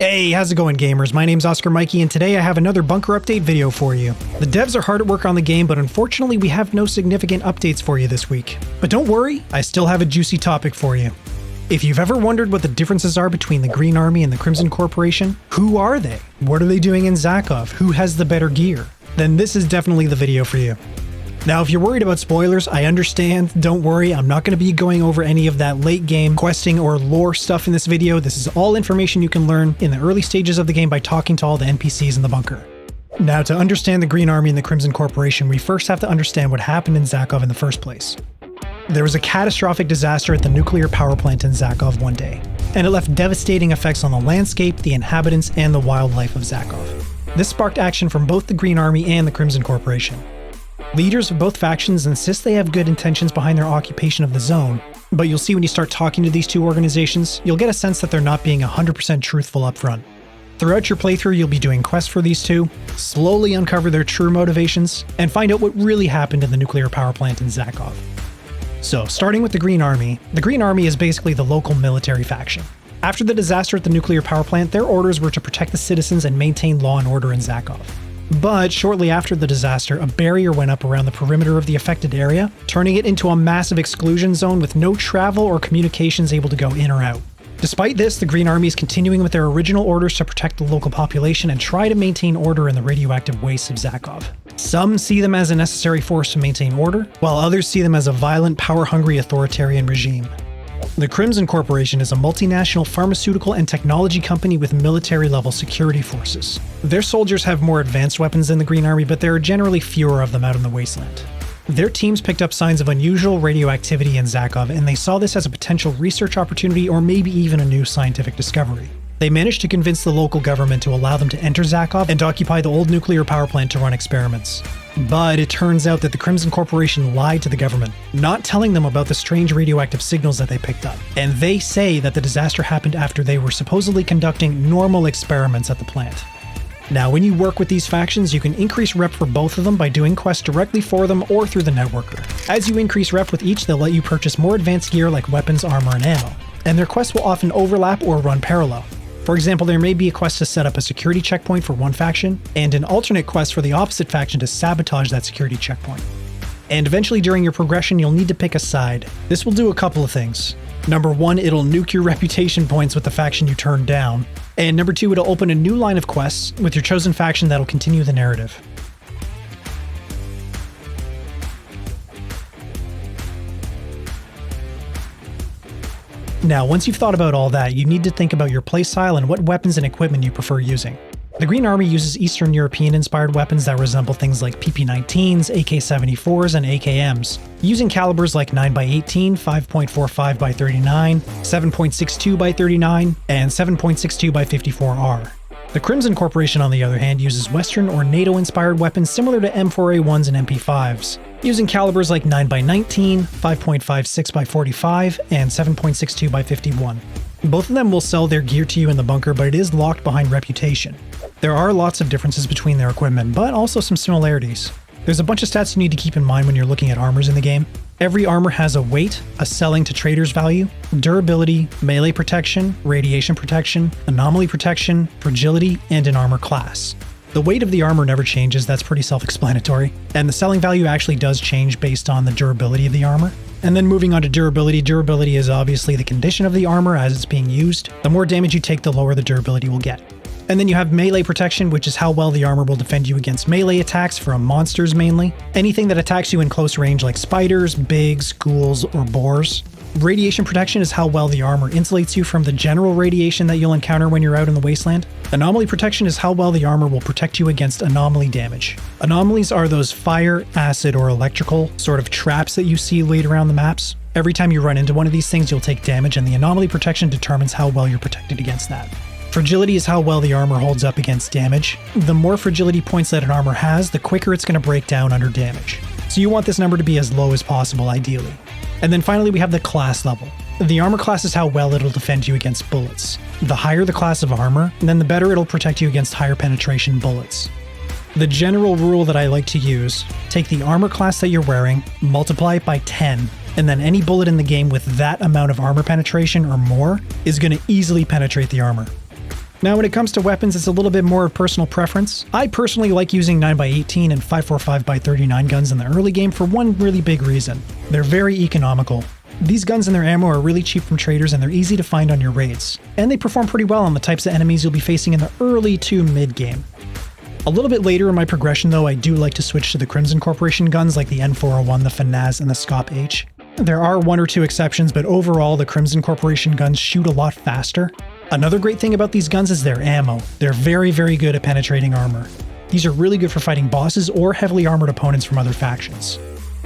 Hey, how's it going, gamers? My name's Oscar Mikey, and today I have another bunker update video for you. The devs are hard at work on the game, but unfortunately we have no significant updates for you this week. But don't worry, I still have a juicy topic for you. If you've ever wondered what the differences are between the Green Army and the Crimson Corporation, who are they? What are they doing in Zakov? Who has the better gear? Then this is definitely the video for you. Now, if you're worried about spoilers, I understand. Don't worry, I'm not going to be going over any of that late game questing or lore stuff in this video. This is all information you can learn in the early stages of the game by talking to all the NPCs in the bunker. Now, to understand the Green Army and the Crimson Corporation, we first have to understand what happened in Zakov in the first place. There was a catastrophic disaster at the nuclear power plant in Zakov one day, and it left devastating effects on the landscape, the inhabitants, and the wildlife of Zakov. This sparked action from both the Green Army and the Crimson Corporation. Leaders of both factions insist they have good intentions behind their occupation of the zone, but you'll see when you start talking to these two organizations, you'll get a sense that they're not being 100% truthful up front. Throughout your playthrough, you'll be doing quests for these two, slowly uncover their true motivations, and find out what really happened in the nuclear power plant in Zakov. So, starting with the Green Army is basically the local military faction. After the disaster at the nuclear power plant, their orders were to protect the citizens and maintain law and order in Zakov. But shortly after the disaster, a barrier went up around the perimeter of the affected area, turning it into a massive exclusion zone with no travel or communications able to go in or out. Despite this, the Green Army is continuing with their original orders to protect the local population and try to maintain order in the radioactive wastes of Zakov. Some see them as a necessary force to maintain order, while others see them as a violent, power-hungry authoritarian regime. The Crimson Corporation is a multinational pharmaceutical and technology company with military-level security forces. Their soldiers have more advanced weapons than the Green Army, but there are generally fewer of them out in the wasteland. Their teams picked up signs of unusual radioactivity in Zakov, and they saw this as a potential research opportunity or maybe even a new scientific discovery. They managed to convince the local government to allow them to enter Zakov and occupy the old nuclear power plant to run experiments. But it turns out that the Crimson Corporation lied to the government, not telling them about the strange radioactive signals that they picked up. And they say that the disaster happened after they were supposedly conducting normal experiments at the plant. Now, when you work with these factions, you can increase rep for both of them by doing quests directly for them or through the networker. As you increase rep with each, they'll let you purchase more advanced gear like weapons, armor, and ammo. And their quests will often overlap or run parallel. For example, there may be a quest to set up a security checkpoint for one faction, and an alternate quest for the opposite faction to sabotage that security checkpoint. And eventually during your progression, you'll need to pick a side. This will do a couple of things. Number one, it'll nuke your reputation points with the faction you turned down. And number two, it'll open a new line of quests with your chosen faction that'll continue the narrative. Now, once you've thought about all that, you need to think about your playstyle and what weapons and equipment you prefer using. The Green Army uses Eastern European-inspired weapons that resemble things like PP-19s, AK-74s, and AKMs, using calibers like 9x18, 5.45x39, 7.62x39, and 7.62x54R. The Crimson Corporation, on the other hand, uses Western or NATO-inspired weapons similar to M4A1s and MP5s, using calibers like 9x19, 5.56x45, and 7.62x51. Both of them will sell their gear to you in the bunker, but it is locked behind reputation. There are lots of differences between their equipment, but also some similarities. There's a bunch of stats you need to keep in mind when you're looking at armors in the game. Every armor has a weight, a selling to traders value, durability, melee protection, radiation protection, anomaly protection, fragility, and an armor class. The weight of the armor never changes, that's pretty self-explanatory, and the selling value actually does change based on the durability of the armor. And then moving on to durability, durability is obviously the condition of the armor as it's being used. The more damage you take, the lower the durability will get. And then you have melee protection, which is how well the armor will defend you against melee attacks from monsters mainly. Anything that attacks you in close range like spiders, bigs, ghouls, or boars. Radiation protection is how well the armor insulates you from the general radiation that you'll encounter when you're out in the wasteland. Anomaly protection is how well the armor will protect you against anomaly damage. Anomalies are those fire, acid, or electrical sort of traps that you see laid around the maps. Every time you run into one of these things, you'll take damage, and the anomaly protection determines how well you're protected against that. Fragility is how well the armor holds up against damage. The more fragility points that an armor has, the quicker it's going to break down under damage. So you want this number to be as low as possible, ideally. And then finally we have the class level. The armor class is how well it'll defend you against bullets. The higher the class of armor, then the better it'll protect you against higher penetration bullets. The general rule that I like to use, take the armor class that you're wearing, multiply it by 10, and then any bullet in the game with that amount of armor penetration or more is going to easily penetrate the armor. Now when it comes to weapons, it's a little bit more of personal preference. I personally like using 9x18 and 545x39 guns in the early game for one really big reason. They're very economical. These guns and their ammo are really cheap from traders and they're easy to find on your raids. And they perform pretty well on the types of enemies you'll be facing in the early to mid game. A little bit later in my progression though, I do like to switch to the Crimson Corporation guns like the N401, the FNAZ, and the Scop H. There are one or two exceptions, but overall the Crimson Corporation guns shoot a lot faster. Another great thing about these guns is their ammo. They're very, very good at penetrating armor. These are really good for fighting bosses or heavily armored opponents from other factions.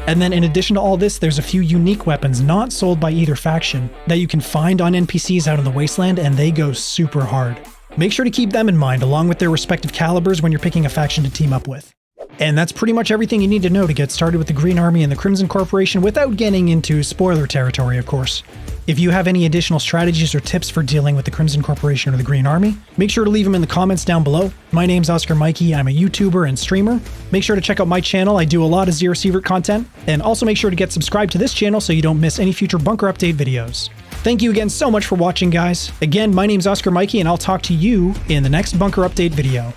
And then in addition to all this, there's a few unique weapons not sold by either faction that you can find on NPCs out in the wasteland, and they go super hard. Make sure to keep them in mind along with their respective calibers when you're picking a faction to team up with. And that's pretty much everything you need to know to get started with the Green Army and the Crimson Corporation without getting into spoiler territory, of course. If you have any additional strategies or tips for dealing with the Crimson Corporation or the Green Army, make sure to leave them in the comments down below. My name's Oscar Mikey, I'm a YouTuber and streamer. Make sure to check out my channel, I do a lot of ZERO Sievert content, and also make sure to get subscribed to this channel so you don't miss any future bunker update videos. Thank you again so much for watching, guys. Again, my name's Oscar Mikey, and I'll talk to you in the next bunker update video.